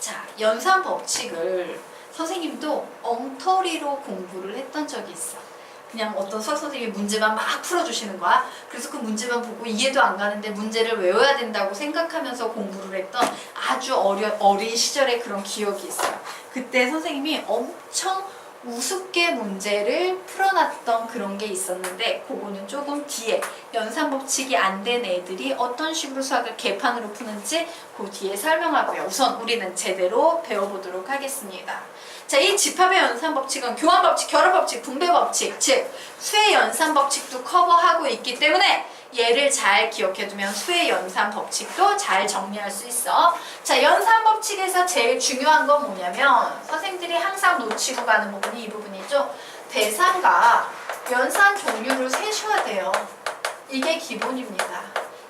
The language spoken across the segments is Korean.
자, 연산 법칙을 선생님도 엉터리로 공부를 했던 적이 있어. 그냥 어떤 수학 선생님이 문제만 막 풀어주시는 거야. 그래서 그 문제만 보고 이해도 안 가는데 문제를 외워야 된다고 생각하면서 공부를 했던 아주 어린 시절의 그런 기억이 있어요. 그때 선생님이 엄청 우습게 문제를 풀어놨던 그런 게 있었는데 그거는 조금 뒤에 연산법칙이 안 된 애들이 어떤 식으로 수학을 개판으로 푸는지 그 뒤에 설명하고요. 우선 우리는 제대로 배워보도록 하겠습니다. 자, 이 집합의 연산법칙은 교환법칙, 결합법칙, 분배법칙, 즉 수의 연산법칙도 커버하고 있기 때문에 얘를 잘 기억해두면 수의 연산법칙도 잘 정리할 수 있어. 자, 연산법칙에서 제일 중요한 건 뭐냐면 선생님들이 항상 놓치고 가는 부분이 이 부분이죠. 대상과 연산 종류를 세셔야 돼요. 이게 기본입니다.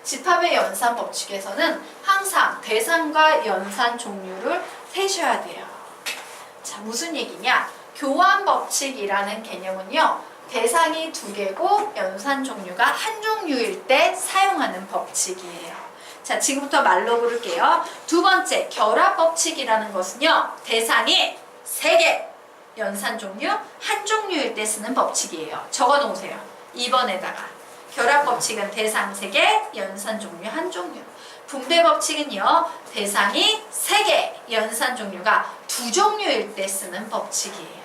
집합의 연산법칙에서는 항상 대상과 연산 종류를 세셔야 돼요. 자, 무슨 얘기냐? 교환법칙이라는 개념은요. 대상이 두 개고 연산 종류가 한 종류일 때 사용하는 법칙이에요. 자, 지금부터 말로 부를게요. 두 번째, 결합법칙이라는 것은요. 대상이 세 개, 연산 종류 한 종류일 때 쓰는 법칙이에요. 적어 놓으세요. 2번에다가. 결합법칙은 대상 세 개, 연산 종류 한 종류. 분배법칙은요. 대상이 세 개, 연산 종류가 두 종류일 때 쓰는 법칙이에요.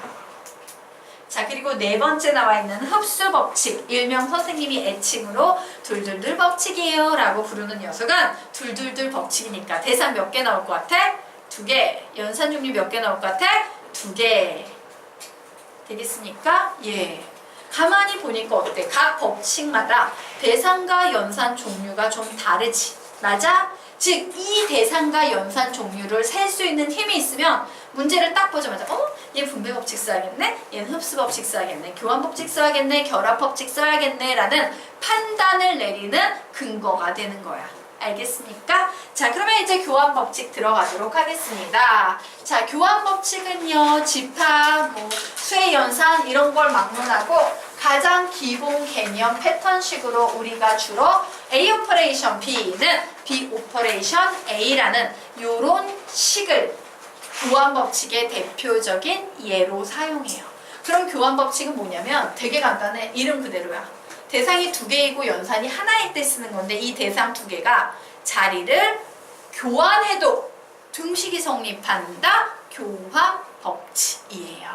자, 그리고 네 번째 나와 있는 흡수법칙, 일명 선생님이 애칭으로 둘둘둘 법칙이에요 라고 부르는 녀석은 둘둘둘 법칙이니까 대상 몇 개 나올 것 같아? 두 개. 연산 종류 몇 개 나올 것 같아? 두 개. 되겠습니까? 예. 가만히 보니까 어때? 각 법칙마다 대상과 연산 종류가 좀 다르지. 맞아? 즉, 이 대상과 연산 종류를 셀 수 있는 힘이 있으면 문제를 딱 보자마자 얘 분배법칙 써야겠네? 얘는 흡수법칙 써야겠네? 교환법칙 써야겠네? 결합법칙 써야겠네? 라는 판단을 내리는 근거가 되는 거야. 알겠습니까? 자, 그러면 이제 교환법칙 들어가도록 하겠습니다. 자, 교환법칙은요, 집합, 수의 연산 이런 걸 막론하고 가장 기본 개념 패턴식으로 우리가 주로 A 오퍼레이션 B는 B 오퍼레이션 A라는 요런 식을 교환법칙의 대표적인 예로 사용해요. 그럼 교환법칙은 뭐냐면 되게 간단해. 이름 그대로야. 대상이 두 개이고 연산이 하나일 때 쓰는 건데 이 대상 두 개가 자리를 교환해도 등식이 성립한다. 교환법칙이에요.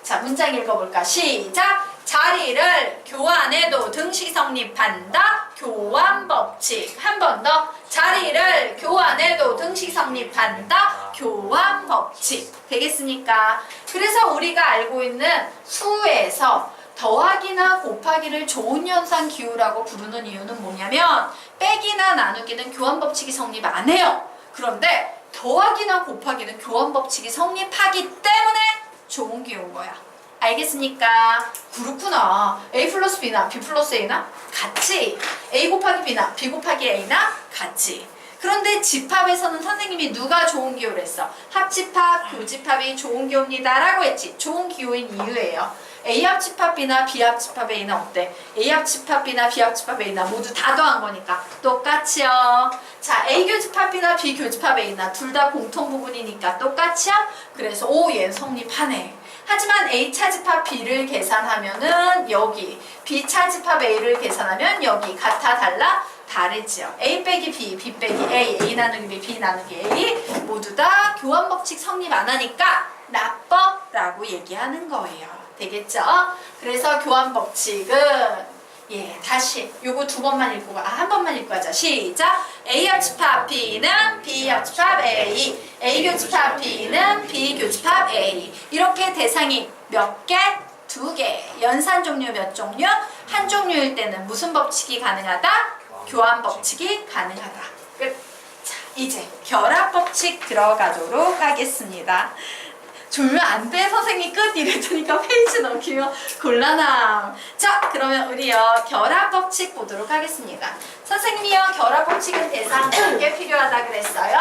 자, 문장 읽어볼까? 시작! 자리를 교환해도 등식이 성립한다. 교환법칙. 한 번 더. 자리를 교환해도 등식이 성립한다. 교환법칙. 되겠습니까? 그래서 우리가 알고 있는 수에서 더하기나 곱하기를 좋은 연산 기호라고 부르는 이유는 뭐냐면 빼기나 나누기는 교환법칙이 성립 안 해요. 그런데 더하기나 곱하기는 교환법칙이 성립하기 때문에 좋은 기호인 거야. 알겠습니까? 그렇구나. A 플러스 B나 B 플러스 A나 같이. A 곱하기 B나 B 곱하기 A나 같이. 그런데 집합에서는 선생님이 누가 좋은 기호를 했어? 합집합, 교집합이 좋은 기호입니다 라고 했지. 좋은 기호인 이유예요. A 합집합 B나 B 합집합 A나 어때? A 합집합 B나 B 합집합 A나 모두 다 더한 거니까 똑같이요. 자, A 교집합 B나 B 교집합 A나 둘 다 공통 부분이니까 똑같이요. 그래서 오, 얘는 성립하네. 하지만 A 차집합 B를 계산하면은 여기, B 차집합 A를 계산하면 여기 같아 달라? 다르지요. A 빼기 B, B 빼기 A, A 나누기 B, B 나누기 A 모두 다 교환법칙 성립 안 하니까 나빠라고 얘기하는 거예요. 되겠죠? 그래서 교환법칙은 다시 요거 두 번만 읽고 한 번만 읽고 가자. 시작! A 합집합 B는 B 합집합 A, A 교집합 B는 B 교집합 A. 이렇게 대상이 몇 개? 두 개. 연산 종류 몇 종류? 한 종류일 때는 무슨 법칙이 가능하다? 교환법칙이 가능하다. 끝. 자, 이제 결합법칙 들어가도록 하겠습니다. 졸면 안 돼, 선생님 끝 이랬더니까 페이지 넘기면 곤란함. 자, 그러면 우리요 결합법칙 보도록 하겠습니다. 선생님이요 결합법칙은 대상 몇 개 필요하다 그랬어요?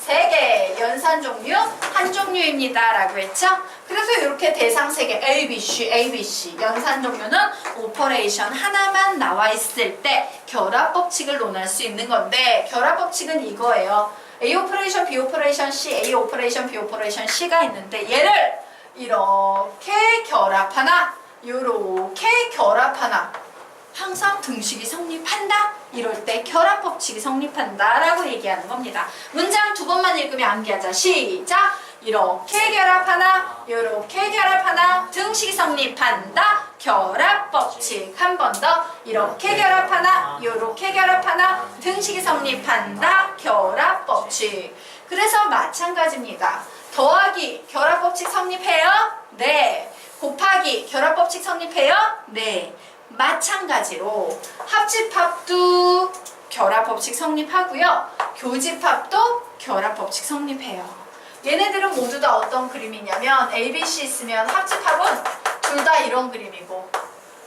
3개, 연산 종류 한 종류입니다 라고 했죠? 그래서 이렇게 대상 3개 A, B, C, A, B, C 연산 종류는 오퍼레이션 하나만 나와 있을 때 결합법칙을 논할 수 있는 건데 결합법칙은 이거예요. A 오퍼레이션, B 오퍼레이션, C, A 오퍼레이션, B 오퍼레이션, C가 있는데 얘를 이렇게 결합하나 요렇게 결합하나 항상 등식이 성립한다. 이럴 때 결합 법칙이 성립한다 라고 얘기하는 겁니다. 문장 두 번만 읽으면 암기하자. 시작! 이렇게 결합하나 이렇게 결합하나 등식이 성립한다. 결합 법칙. 한 번 더. 이렇게 결합하나 이렇게 결합하나 등식이 성립한다. 결합 법칙. 그래서 마찬가지입니다. 더하기 결합 법칙 성립해요? 네. 곱하기 결합 법칙 성립해요? 네. 마찬가지로 합집합도 결합 법칙 성립하고요. 교집합도 결합 법칙 성립해요. 얘네들은 모두 다 어떤 그림이냐면 A, B, C 있으면 합집합은 둘 다 이런 그림이고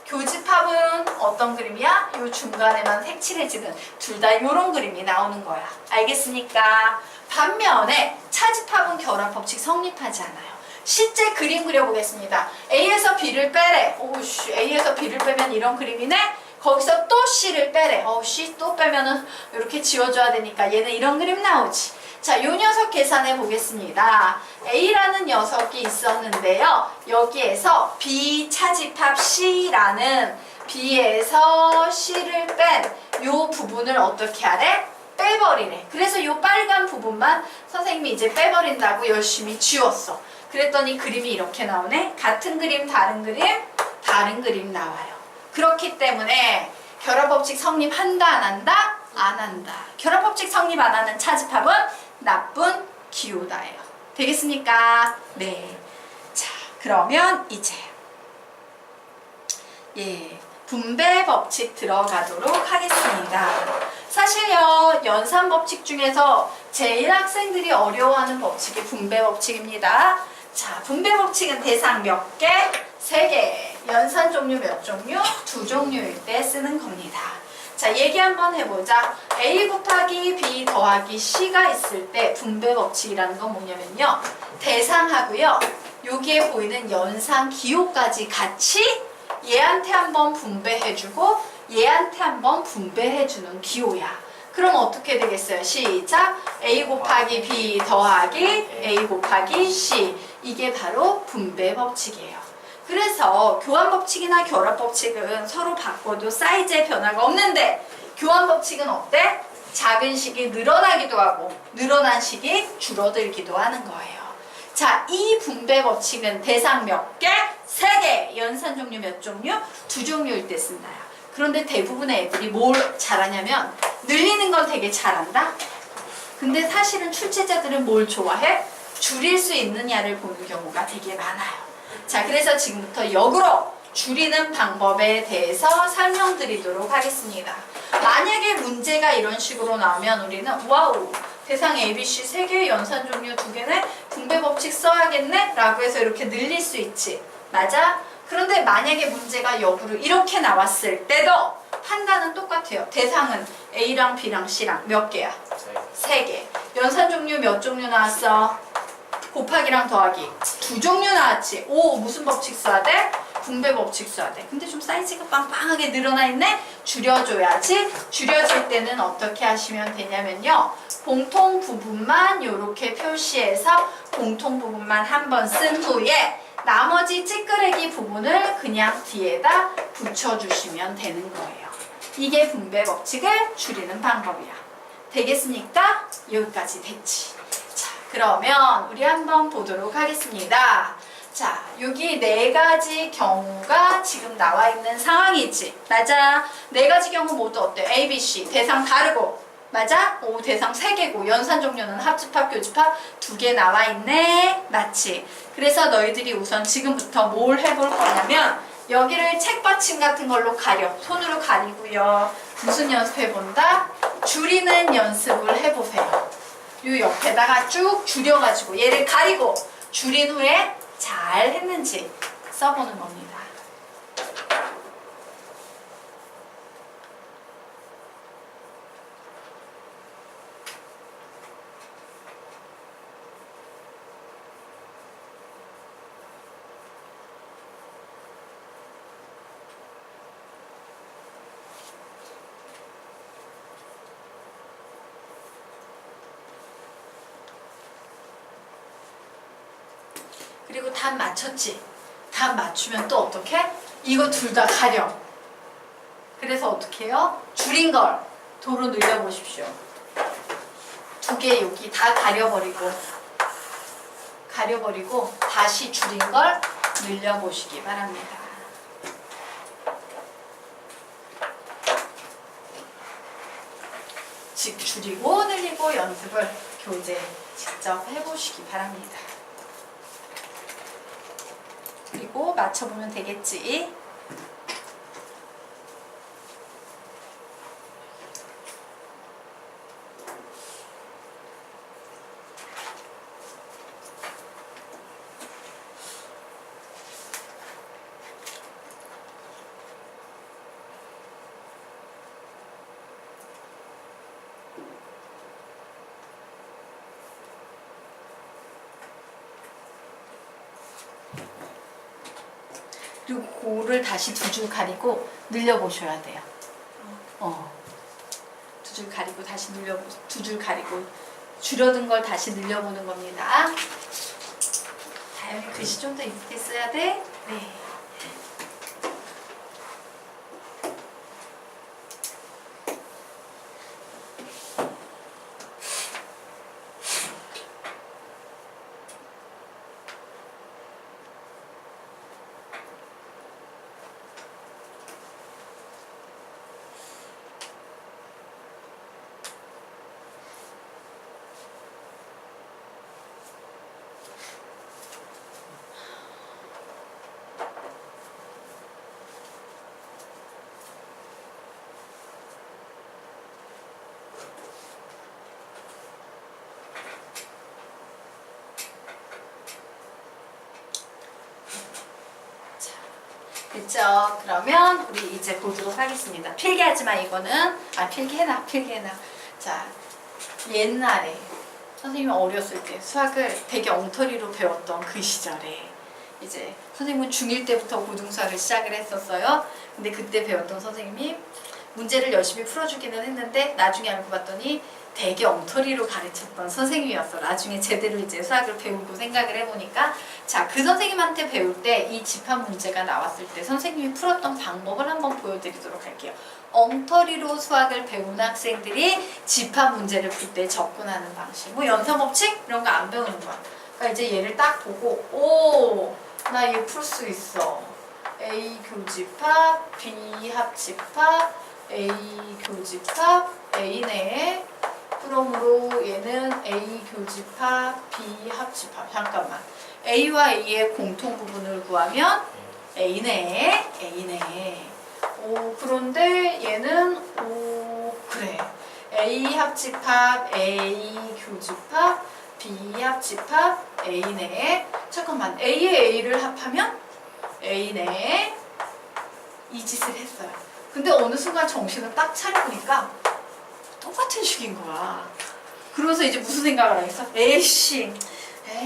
교집합은 어떤 그림이야? 요 중간에만 색칠해지는 둘 다 이런 그림이 나오는 거야. 알겠습니까? 반면에 차집합은 결합 법칙 성립하지 않아요. 실제 그림 그려보겠습니다. A에서 B를 빼래. 오우씨, A에서 B를 빼면 이런 그림이네? 거기서 또 C를 빼래. C 또 빼면은 이렇게 지워줘야 되니까 얘는 이런 그림 나오지. 자, 요 녀석 계산해 보겠습니다. A라는 녀석이 있었는데요. 여기에서 B 차집합 C라는 B에서 C를 뺀 요 부분을 어떻게 하래? 빼버리래. 그래서 요 빨간 부분만 선생님이 이제 빼버린다고 열심히 지웠어. 그랬더니 그림이 이렇게 나오네. 같은 그림, 다른 그림, 다른 그림 나와요. 그렇기 때문에 결합법칙 성립한다, 안 한다? 안 한다. 결합법칙 성립 안 하는 차집합은 나쁜 기호다예요. 되겠습니까? 네. 자, 그러면 이제 분배 법칙 들어가도록 하겠습니다. 사실요, 연산 법칙 중에서 제일 학생들이 어려워하는 법칙이 분배 법칙입니다. 자, 분배 법칙은 대상 몇 개? 3개. 연산 종류 몇 종류? 2종류일 때 쓰는 겁니다. 자, 얘기 한번 해보자. A 곱하기 B 더하기 C가 있을 때 분배 법칙이라는 건 뭐냐면요. 대상하고요. 여기에 보이는 연산 기호까지 같이 얘한테 한번 분배해주고 얘한테 한번 분배해주는 기호야. 그럼 어떻게 되겠어요? 시작! A 곱하기 B 더하기 A 곱하기 C. 이게 바로 분배 법칙이에요. 그래서 교환 법칙이나 결합 법칙은 서로 바꿔도 사이즈의 변화가 없는데 교환 법칙은 어때? 작은 식이 늘어나기도 하고 늘어난 식이 줄어들기도 하는 거예요. 자, 이 분배 법칙은 대상 몇 개? 3개. 연산 종류 몇 종류? 2종류일 때 쓴다요. 그런데 대부분의 애들이 뭘 잘하냐면 늘리는 건 되게 잘한다. 근데 사실은 출제자들은 뭘 좋아해? 줄일 수 있느냐를 보는 경우가 되게 많아요. 자, 그래서 지금부터 역으로 줄이는 방법에 대해서 설명드리도록 하겠습니다. 만약에 문제가 이런 식으로 나오면 우리는 와우! 대상 ABC 3개, 연산 종류 2개네? 분배 법칙 써야겠네? 라고 해서 이렇게 늘릴 수 있지. 맞아? 그런데 만약에 문제가 역으로 이렇게 나왔을 때도 판단은 똑같아요. 대상은 A랑 B랑 C랑 몇 개야? 3개. 연산 종류 몇 종류 나왔어? 곱하기랑 더하기 2종류 나왔지. 오, 무슨 법칙 써야 돼? 분배 법칙 써야 돼. 근데 좀 사이즈가 빵빵하게 늘어나 있네? 줄여줘야지. 줄여질 때는 어떻게 하시면 되냐면요. 공통 부분만 이렇게 표시해서 공통 부분만 한번 쓴 후에 나머지 찌끄레기 부분을 그냥 뒤에다 붙여주시면 되는 거예요. 이게 분배 법칙을 줄이는 방법이야. 되겠습니까? 여기까지 됐지. 자, 그러면 우리 한번 보도록 하겠습니다. 자, 여기 4가지 경우가 지금 나와 있는 상황이지. 맞아. 4가지 경우 모두 어때? A, B, C. 대상 다르고. 맞아? 오, 대상 3개고 연산 종류는 합집합, 교집합 2개 나와 있네. 맞지? 그래서 너희들이 우선 지금부터 뭘 해볼 거냐면 여기를 책받침 같은 걸로 가려. 손으로 가리고요. 무슨 연습해본다? 줄이는 연습을 해보세요. 요 옆에다가 쭉 줄여가지고 얘를 가리고 줄인 후에 잘 했는지 써보는 겁니다. 그리고 답 맞췄지? 답 맞추면 또 어떻게? 이거 둘 다 가려. 그래서 어떻게 해요? 줄인 걸 도로 늘려보십시오. 두 개 여기 다 가려버리고 다시 줄인 걸 늘려보시기 바랍니다. 즉 줄이고 늘리고 연습을 교재 직접 해보시기 바랍니다. 그리고 맞춰보면 되겠지. 그리고 고를 다시 두 줄 가리고 늘려보셔야 돼요. 두 줄 가리고 다시 두 줄 가리고 줄여둔 걸 다시 늘려보는 겁니다. 다영이 글씨 좀 더 이쁘게 써야 돼. 네. 됐죠? 그러면 우리 이제 보도록 하겠습니다. 필기하지만 이거는 필기해놔. 자, 옛날에 선생님이 어렸을 때 수학을 되게 엉터리로 배웠던 그 시절에 이제 선생님은 중1 때부터 고등수학을 시작을 했었어요. 근데 그때 배웠던 선생님이 문제를 열심히 풀어주기는 했는데 나중에 알고 봤더니 되게 엉터리로 가르쳤던 선생님이었어. 나중에 제대로 이제 수학을 배우고 생각을 해보니까 자, 그 선생님한테 배울 때 이 집합 문제가 나왔을 때 선생님이 풀었던 방법을 한번 보여드리도록 할게요. 엉터리로 수학을 배우는 학생들이 집합 문제를 풀 때 접근하는 방식. 뭐 연산법칙 이런 거 안 배우는 거야. 그러니까 이제 얘를 딱 보고 오, 나 얘 풀 수 있어. A 교집합, B 합집합, A 교집합, A네. 그러므로 얘는 A 교집합, B 합집합. 잠깐만. A와 A의 공통 부분을 구하면 A네. 오, 그런데 얘는 오, 그래. A 합집합, A 교집합, B 합집합, A네. 잠깐만. A에 A를 합하면 A네. 이 짓을 했어요. 근데 어느 순간 정신을 딱 차려보니까 똑같은 식인 거야. 그러면서 이제 무슨 생각을 하겠어? 에이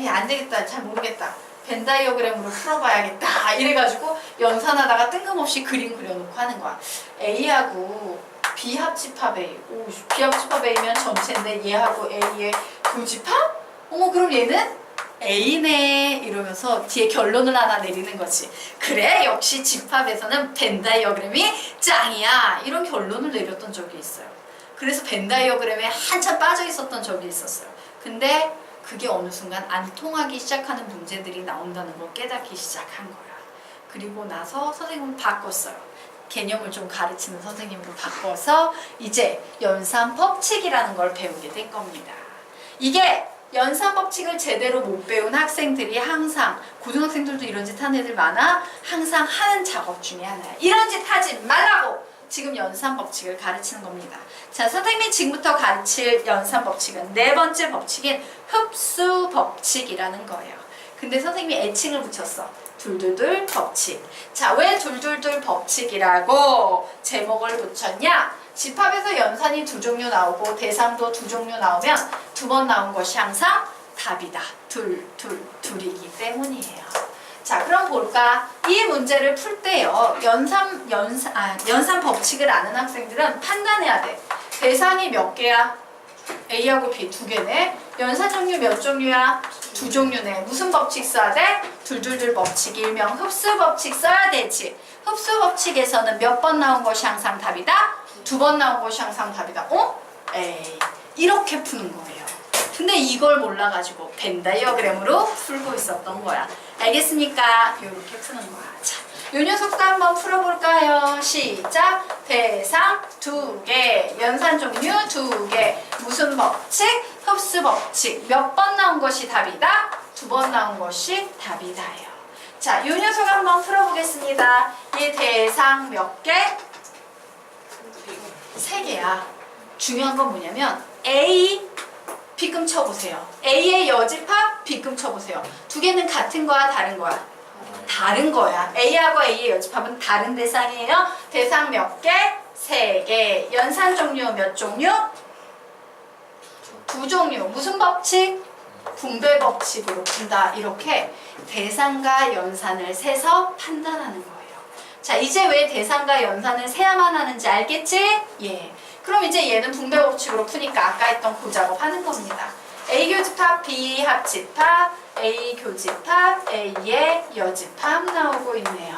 안 되겠다. 잘 모르겠다. 벤 다이어그램으로 풀어봐야겠다. 이래가지고 연산하다가 뜬금없이 그림 그려놓고 하는 거야. A하고 B 합집합 A. 오, B 합집합 A면 전체인데 얘하고 A의 교집합? 어머, 그럼 얘는 A네. 이러면서 뒤에 결론을 하나 내리는 거지. 그래, 역시 집합에서는 벤 다이어그램이 짱이야. 이런 결론을 내렸던 적이 있어요. 그래서 벤 다이어그램에 한참 빠져 있었던 적이 있었어요. 근데 그게 어느 순간 안 통하기 시작하는 문제들이 나온다는 걸 깨닫기 시작한 거야. 그리고 나서 선생님은 바꿨어요. 개념을 좀 가르치는 선생님으로 바꿔서 이제 연산법칙이라는 걸 배우게 된 겁니다. 이게 연산법칙을 제대로 못 배운 학생들이 항상, 고등학생들도 이런 짓 하는 애들 많아, 항상 하는 작업 중에 하나야. 이런 짓 하지 말라고! 지금 연산법칙을 가르치는 겁니다. 자, 선생님이 지금부터 가르칠 연산법칙은 네 번째 법칙인 흡수법칙이라는 거예요. 근데 선생님이 애칭을 붙였어. 둘둘둘 법칙. 자, 왜 둘둘둘 법칙이라고 제목을 붙였냐? 집합에서 연산이 두 종류 나오고 대상도 두 종류 나오면 두 번 나온 것이 항상 답이다. 둘이기 때문이에요. 자, 그럼 볼까? 이 문제를 풀 때요. 연산 법칙을 아는 학생들은 판단해야 돼. 대상이 몇 개야? A하고 B 두 개네. 연산 종류 몇 종류야? 두 종류네. 무슨 법칙 써야 돼? 둘둘둘 법칙, 일명 흡수 법칙 써야 되지. 흡수 법칙에서는 몇 번 나온 것이 항상 답이다? 두 번 나온 것이 항상 답이다. 어? 에이, 이렇게 푸는 거예요. 근데 이걸 몰라가지고 벤 다이어그램으로 풀고 있었던 거야. 알겠습니까? 이렇게 푸는 거야. 자, 요 녀석도 한번 풀어볼까요? 시작! 대상 2개, 연산 종류 2개, 무슨 법칙? 흡수 법칙. 몇 번 나온 것이 답이다? 두 번 나온 것이 답이다요. 자, 요 녀석 한번 풀어보겠습니다. 얘 대상 몇 개? 3개야. 중요한 건 뭐냐면 A, B금 쳐보세요. A의 여집합, B금 쳐보세요. 두 개는 같은 거야, 다른 거야? 다른 거야. A하고 A의 여집합은 다른 대상이에요. 대상 몇 개? 3개. 연산 종류 몇 종류? 2종류. 무슨 법칙? 분배 법칙으로 푼다. 이렇게 대상과 연산을 세서 판단하는 거예요. 자, 이제 왜 대상과 연산을 세야만 하는지 알겠지? 예. 그럼 이제 얘는 분배 법칙으로 푸니까 아까 했던 그 작업 하는 겁니다. A 교집합, B 합집합, A 교집합, A의 여집합 나오고 있네요.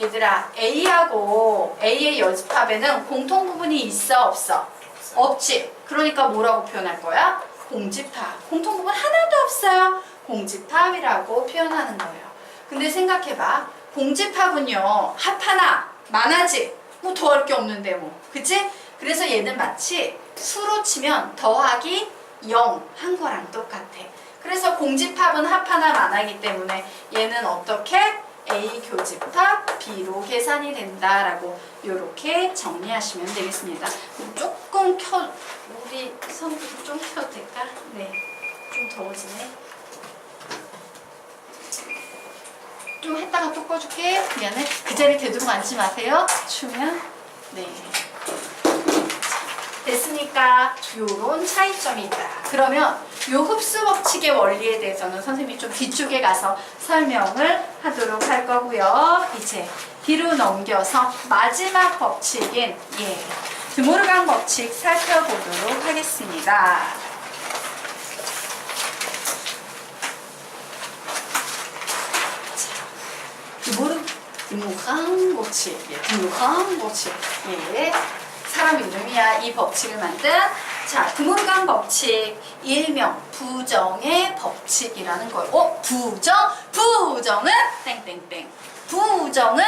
얘들아, A하고 A의 여집합에는 공통 부분이 있어, 없어? 없지. 그러니까 뭐라고 표현할 거야? 공집합. 공통 부분 하나도 없어요. 공집합이라고 표현하는 거예요. 근데 생각해봐. 공집합은요, 합 하나, 많아지? 뭐 더할 게 없는데 뭐. 그치? 그래서 얘는 마치 수로 치면 더하기 0 한 거랑 똑같아. 그래서 공집합은 합 하나 많아기 때문에 얘는 어떻게? A 교집합 B로 계산이 된다라고 이렇게 정리하시면 되겠습니다. 조금 우리 선풍기 좀 켜도 될까? 네, 좀 더워지네. 좀 했다가 또 꺼줄게. 미안해. 그 자리 되도록 앉지 마세요. 추우면. 네. 됐으니까 요런 차이점이 있다. 그러면 요 흡수 법칙의 원리에 대해서는 선생님이 좀 뒤쪽에 가서 설명을 하도록 할 거고요. 이제 뒤로 넘겨서 마지막 법칙인 드모르간 법칙 살펴보도록 하겠습니다. 드모르간 법칙. 드모르간 법칙. 사람 이름이야. 이 법칙을 만든. 자, 드모르간 법칙 일명 부정의 법칙이라는 거예요. 부정은 땡땡땡. 부정은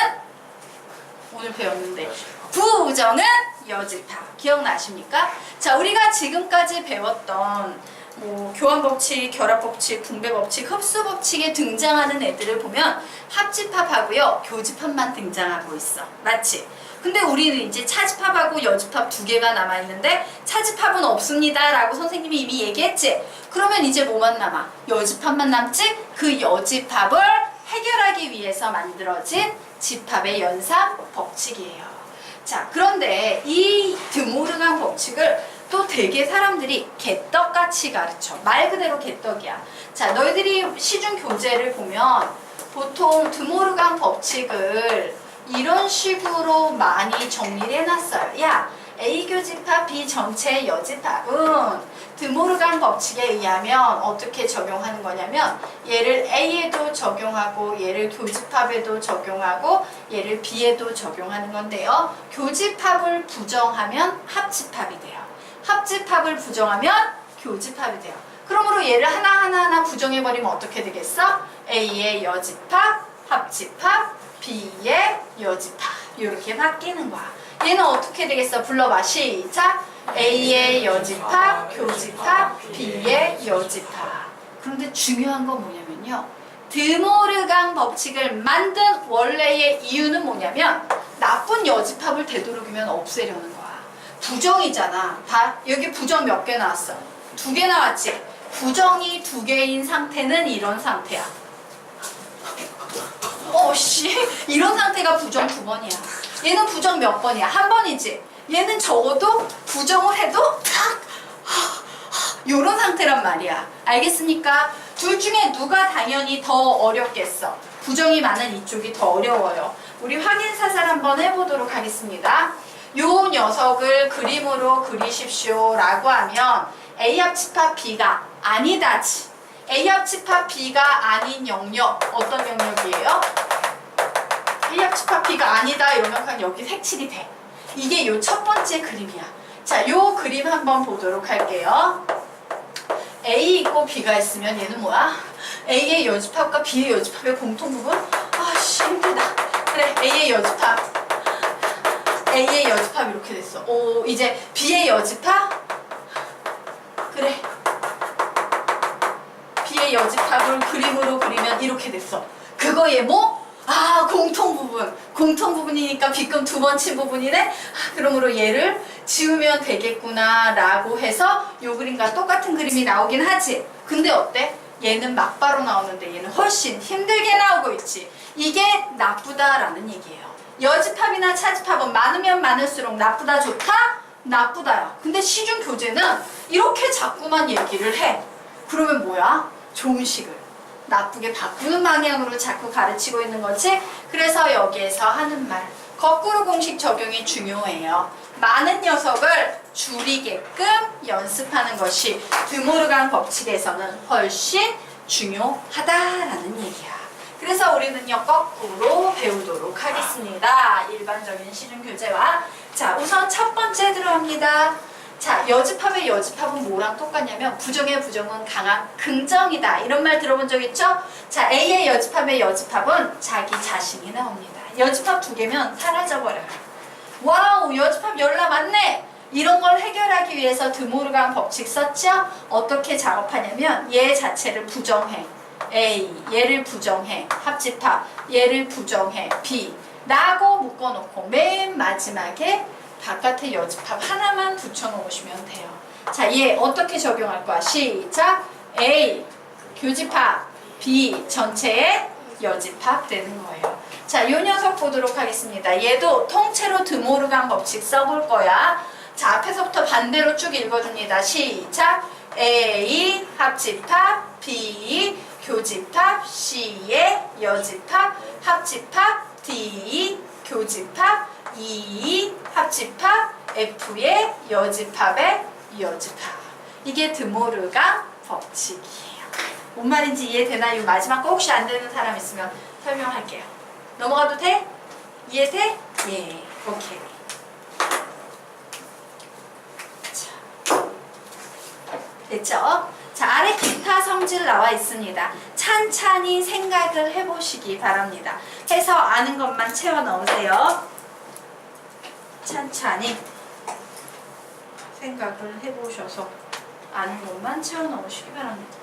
오늘 배웠는데 부정은 여집합. 기억나십니까? 자, 우리가 지금까지 배웠던 교환 법칙, 결합 법칙, 분배 법칙, 흡수 법칙에 등장하는 애들을 보면 합집합하고요, 교집합만 등장하고 있어. 맞지? 근데 우리는 이제 차집합하고 여집합 2개가 남아있는데 차집합은 없습니다 라고 선생님이 이미 얘기했지? 그러면 이제 뭐만 남아? 여집합만 남지? 그 여집합을 해결하기 위해서 만들어진 집합의 연산 법칙이에요. 자, 그런데 이 드모르간 법칙을 또 되게 사람들이 개떡같이 가르쳐. 말 그대로 개떡이야. 자, 너희들이 시중 교재를 보면 보통 드모르간 법칙을 이런 식으로 많이 정리를 해놨어요. 야, A 교집합 B 전체 여집합은 드모르간 법칙에 의하면 어떻게 적용하는 거냐면 얘를 A에도 적용하고 얘를 교집합에도 적용하고 얘를 B에도 적용하는 건데요. 교집합을 부정하면 합집합이 돼요. 합집합을 부정하면 교집합이 돼요. 그러므로 얘를 하나하나 부정해버리면 어떻게 되겠어? A의 여집합, 합집합, B의 여집합 이렇게 바뀌는 거야. 얘는 어떻게 되겠어? 불러봐. 시작! A의 여집합, 교집합, B의 여집합. 그런데 중요한 건 뭐냐면요. 드모르간 법칙을 만든 원래의 이유는 뭐냐면 나쁜 여집합을 되도록이면 없애려는 거야. 부정이잖아. 봐. 여기 부정 몇 개 나왔어? 2개 나왔지? 부정이 2개인 상태는 이런 상태야. 이런 상태가 부정 2번이야. 얘는 부정 몇 번이야? 1번이지? 얘는 적어도 부정을 해도 요런 상태란 말이야. 알겠습니까? 둘 중에 누가 당연히 더 어렵겠어? 부정이 많은 이쪽이 더 어려워요. 우리 확인사살 한번 해보도록 하겠습니다. 요 녀석을 그림으로 그리십시오 라고 하면 A 합집합 B가 아니다지. A 합집합 B가 아닌 영역. 어떤 영역이에요? A 합집합 B가 아니다 이러면 그냥 여기 색칠이 돼. 이게 요 첫 번째 그림이야. 자, 요 그림 한번 보도록 할게요. A 있고 B가 있으면 얘는 뭐야? A의 여집합과 B의 여집합의 공통 부분? 아씨 힘들다. 그래, A의 여집합 이렇게 됐어. 오, 이제 B의 여집합? 그래, B의 여집합을 그림으로 그리면 이렇게 됐어. 그거에 뭐? 아, 공통 부분이니까 B금 두 번 친 부분이네. 아, 그러므로 얘를 지우면 되겠구나 라고 해서 요 그림과 똑같은 그림이 나오긴 하지. 근데 어때? 얘는 막바로 나오는데 얘는 훨씬 힘들게 나오고 있지. 이게 나쁘다라는 얘기예요. 여집합이나 차집합은 많으면 많을수록 나쁘다 좋다? 나쁘다요. 근데 시중 교재는 이렇게 자꾸만 얘기를 해. 그러면 뭐야? 좋은 식을 나쁘게 바꾸는 방향으로 자꾸 가르치고 있는 거지. 그래서 여기에서 하는 말, 거꾸로 공식 적용이 중요해요. 많은 녀석을 줄이게끔 연습하는 것이 드모르간 법칙에서는 훨씬 중요하다라는 얘기야. 그래서 우리는요, 거꾸로 배우도록 하겠습니다. 일반적인 시중 교재와. 자, 우선 첫 번째 들어갑니다. 자, 여집합의 여집합은 뭐랑 똑같냐면 부정의 부정은 강한 긍정이다. 이런 말 들어본 적 있죠? 자, A의 여집합의 여집합은 자기 자신이 나옵니다. 여집합 두 개면 사라져버려요. 와우, 여집합 열라 맞네. 이런 걸 해결하기 위해서 드모르간 법칙 썼죠? 어떻게 작업하냐면 얘 자체를 부정해. A, 얘를 부정해. 합집합, 얘를 부정해. B 라고 묶어놓고 맨 마지막에 바깥에 여집합 하나만 붙여놓으시면 돼요. 자, 얘 어떻게 적용할 거야? 시작! A, 교집합, B, 전체의 여집합 되는 거예요. 자, 요 녀석 보도록 하겠습니다. 얘도 통째로 드모르간 법칙 써볼 거야. 자, 앞에서부터 반대로 쭉 읽어줍니다. 시작! A, 합집합, B, 교집합, C의 여집합, 합집합, D, 교집합, E, 합집합, F의 여집합의 여집합. 이게 드모르간 법칙이에요. 뭔 말인지 이해되나? 이 마지막 거 혹시 안 되는 사람 있으면 설명할게요. 넘어가도 돼? 이해돼? 예, 오케이. 자, 됐죠? 자, 아래 기타 성질 나와 있습니다. 찬찬히 생각을 해보시기 바랍니다. 해서 아는 것만 채워 넣으세요. 찬찬히 생각을 해보셔서 아는 것만 채워 넣으시기 바랍니다.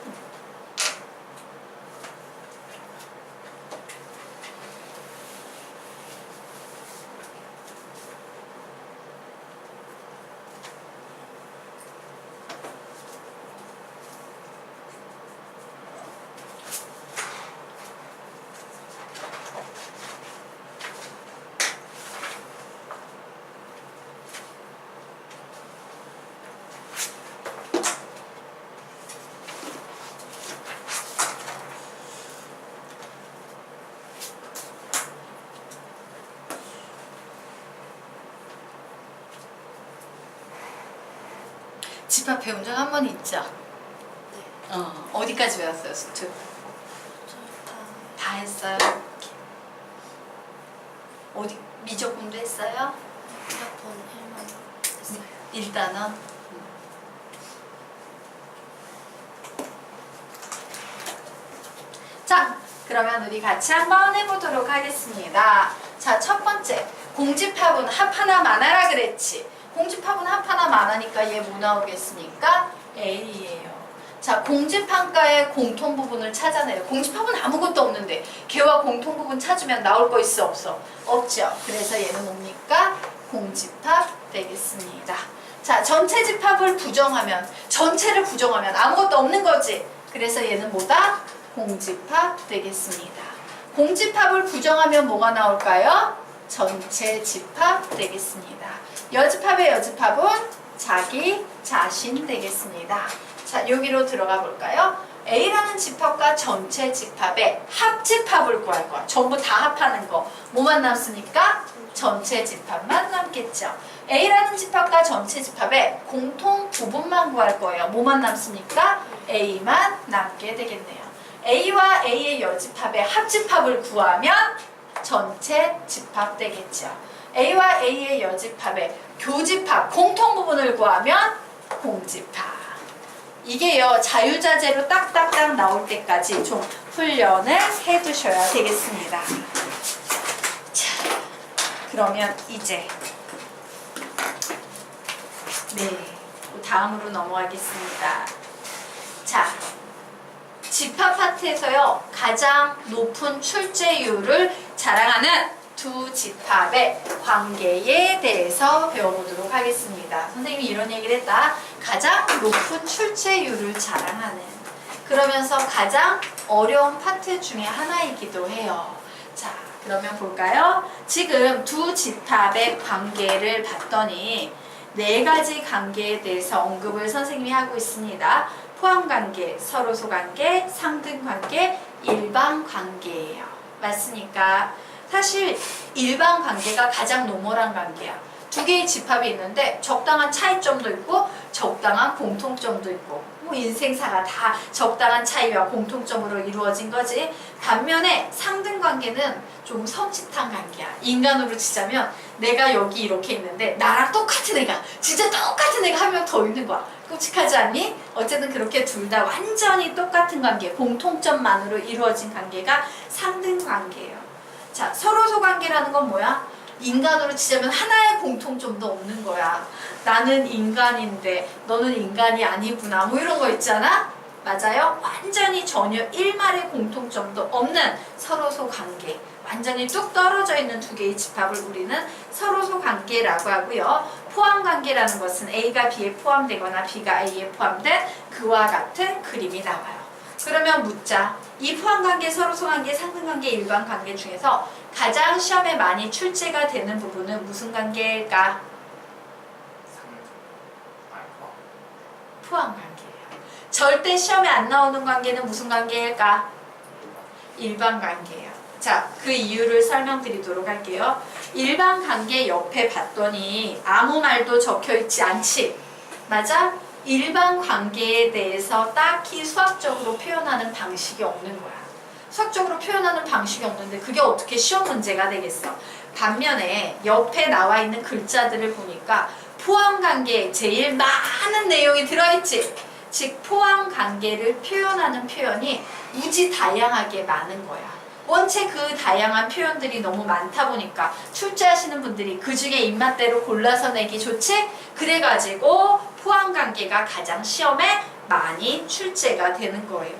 집합 배운 적 한 번 있죠? 네. 어디까지 배웠어요, 수트? 다 했어요? 어디 미적분도 했어요? 미적분 1만 했어요. 일단은 자, 그러면 우리 같이 한번 해보도록 하겠습니다. 자, 첫 번째, 공집합은 합 하나 많아라 그랬지. 공집합은 합 하나 많으니까 얘 뭐 나오겠습니까? A예요. 자, 공집합과의 공통 부분을 찾아내요. 공집합은 아무것도 없는데 걔와 공통 부분 찾으면 나올 거 있어 없어? 없죠. 그래서 얘는 뭡니까? 공집합 되겠습니다. 자, 전체 집합을 부정하면, 전체를 부정하면 아무것도 없는 거지. 그래서 얘는 뭐다? 공집합 되겠습니다. 공집합을 부정하면 뭐가 나올까요? 전체 집합 되겠습니다. 여집합의 여집합은 자기 자신 되겠습니다. 자, 여기로 들어가 볼까요? A라는 집합과 전체 집합의 합집합을 구할 거야. 전부 다 합하는 거. 뭐만 남습니까? 전체 집합만 남겠죠. A라는 집합과 전체 집합의 공통 부분만 구할 거예요. 뭐만 남습니까? A만 남게 되겠네요. A와 A의 여집합의 합집합을 구하면 전체 집합 되겠죠. A와 A의 여집합의 교집합, 공통 부분을 구하면 공집합. 이게요, 자유자재로 딱딱딱 나올 때까지 좀 훈련을 해두셔야 되겠습니다. 자, 그러면 이제 다음으로 넘어가겠습니다. 자, 집합 파트에서요, 가장 높은 출제율을 자랑하는 두 집합의 관계에 대해서 배워보도록 하겠습니다. 선생님이 이런 얘기를 했다. 가장 높은 출제율을 자랑하는. 그러면서 가장 어려운 파트 중에 하나이기도 해요. 자, 그러면 볼까요? 지금 두 집합의 관계를 봤더니 네 가지 관계에 대해서 언급을 선생님이 하고 있습니다. 포함관계, 서로소관계, 상등관계, 일반관계예요. 맞습니까? 사실 일반관계가 가장 노멀한 관계야. 두 개의 집합이 있는데 적당한 차이점도 있고 적당한 공통점도 있고 뭐 인생사가 다 적당한 차이와 공통점으로 이루어진 거지. 반면에 상등관계는 좀 섬찟한 관계야. 인간으로 치자면 내가 여기 이렇게 있는데 나랑 똑같은 애가, 진짜 똑같은 애가 한 명 더 있는 거야. 끔찍하지 않니? 어쨌든 그렇게 둘 다 완전히 똑같은 관계, 공통점만으로 이루어진 관계가 상등관계예요. 자, 서로소관계라는 건 뭐야? 인간으로 치자면 하나의 공통점도 없는 거야. 나는 인간인데 너는 인간이 아니구나, 뭐 이런 거 있잖아? 맞아요? 완전히 전혀 일말의 공통점도 없는 서로소 관계, 완전히 뚝 떨어져 있는 두 개의 집합을 우리는 서로소 관계라고 하고요. 포함 관계라는 것은 A가 B에 포함되거나 B가 A에 포함된 그와 같은 그림이 나와요. 그러면 묻자. 이 포함 관계, 서로소 관계, 상등 관계, 일반 관계 중에서 가장 시험에 많이 출제가 되는 부분은 무슨 관계일까? 포함 관계예요. 절대 시험에 안 나오는 관계는 무슨 관계일까? 일반 관계예요. 자, 그 이유를 설명드리도록 할게요. 일반 관계 옆에 봤더니 아무 말도 적혀있지 않지? 맞아? 일반 관계에 대해서 딱히 수학적으로 표현하는 방식이 없는 거야. 수학적으로 표현하는 방식이 없는데 그게 어떻게 시험 문제가 되겠어? 반면에 옆에 나와 있는 글자들을 보니까 포함관계에 제일 많은 내용이 들어있지? 즉 포함관계를 표현하는 표현이 무지 다양하게 많은 거야. 원체 그 다양한 표현들이 너무 많다 보니까 출제하시는 분들이 그 중에 입맛대로 골라서 내기 좋지? 그래가지고 포함관계가 가장 시험에 많이 출제가 되는 거예요.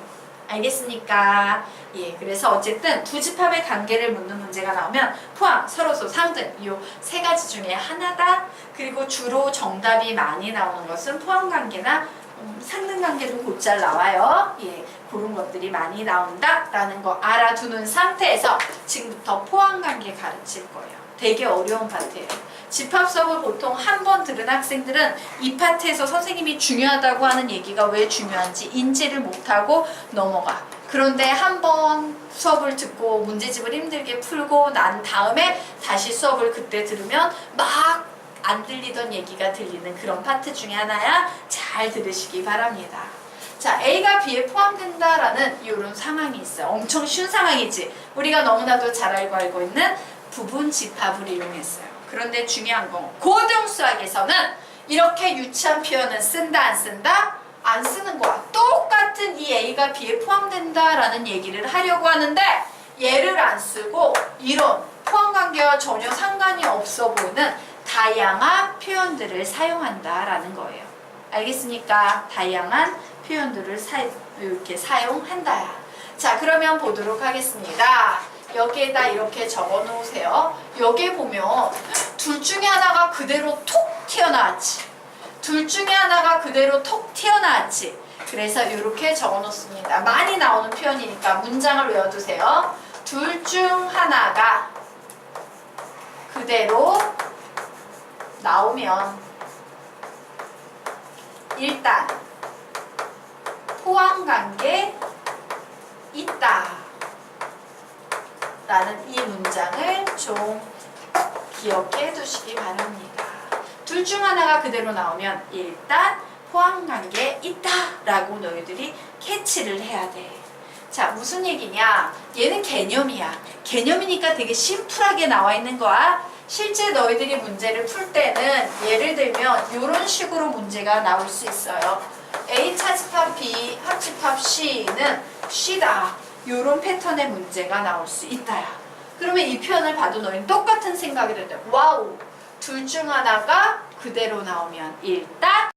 알겠습니까? 예, 그래서 어쨌든 두 집합의 관계를 묻는 문제가 나오면 포함, 서로소, 상등 이 세 가지 중에 하나다. 그리고 주로 정답이 많이 나오는 것은 포함관계나 상등관계도 곧잘 나와요. 예, 그런 것들이 많이 나온다라는 거 알아두는 상태에서 지금부터 포함관계 가르칠 거예요. 되게 어려운 파트예요. 집합 수업을 보통 한 번 들은 학생들은 이 파트에서 선생님이 중요하다고 하는 얘기가 왜 중요한지 인지를 못하고 넘어가. 그런데 한 번 수업을 듣고 문제집을 힘들게 풀고 난 다음에 다시 수업을 그때 들으면 막 안 들리던 얘기가 들리는 그런 파트 중에 하나야. 잘 들으시기 바랍니다. 자, A가 B에 포함된다라는 이런 상황이 있어요. 엄청 쉬운 상황이지. 우리가 너무나도 잘 알고 있는 부분 집합을 이용했어요. 그런데 중요한 건 고등수학에서는 이렇게 유치한 표현은 쓴다 안 쓴다? 안 쓰는 거야. 똑같은 이 A가 B에 포함된다라는 얘기를 하려고 하는데 얘를 안 쓰고 이런 포함관계와 전혀 상관이 없어 보이는 다양한 표현들을 사용한다라는 거예요. 알겠습니까? 다양한 표현들을 이렇게 사용한다. 자, 그러면 보도록 하겠습니다. 여기에다 이렇게 적어 놓으세요. 여기에 보면 둘 중에 하나가 그대로 톡 튀어나왔지. 둘 중에 하나가 그대로 톡 튀어나왔지. 그래서 이렇게 적어 놓습니다. 많이 나오는 표현이니까 문장을 외워두세요. 둘 중 하나가 그대로 나오면 일단 포함관계 있다 라는 이 문장을 좀 기억해 두시기 바랍니다. 둘 중 하나가 그대로 나오면 일단 포함한 게 있다라고 너희들이 캐치를 해야 돼. 자, 무슨 얘기냐? 얘는 개념이야. 개념이니까 되게 심플하게 나와 있는 거야. 실제 너희들이 문제를 풀 때는 예를 들면 이런 식으로 문제가 나올 수 있어요. A 차집합 B 합집합 C는 C다. 이런 패턴의 문제가 나올 수 있다야. 그러면 이 표현을 봐도 너희는 똑같은 생각이 된다. 와우! 둘 중 하나가 그대로 나오면 일단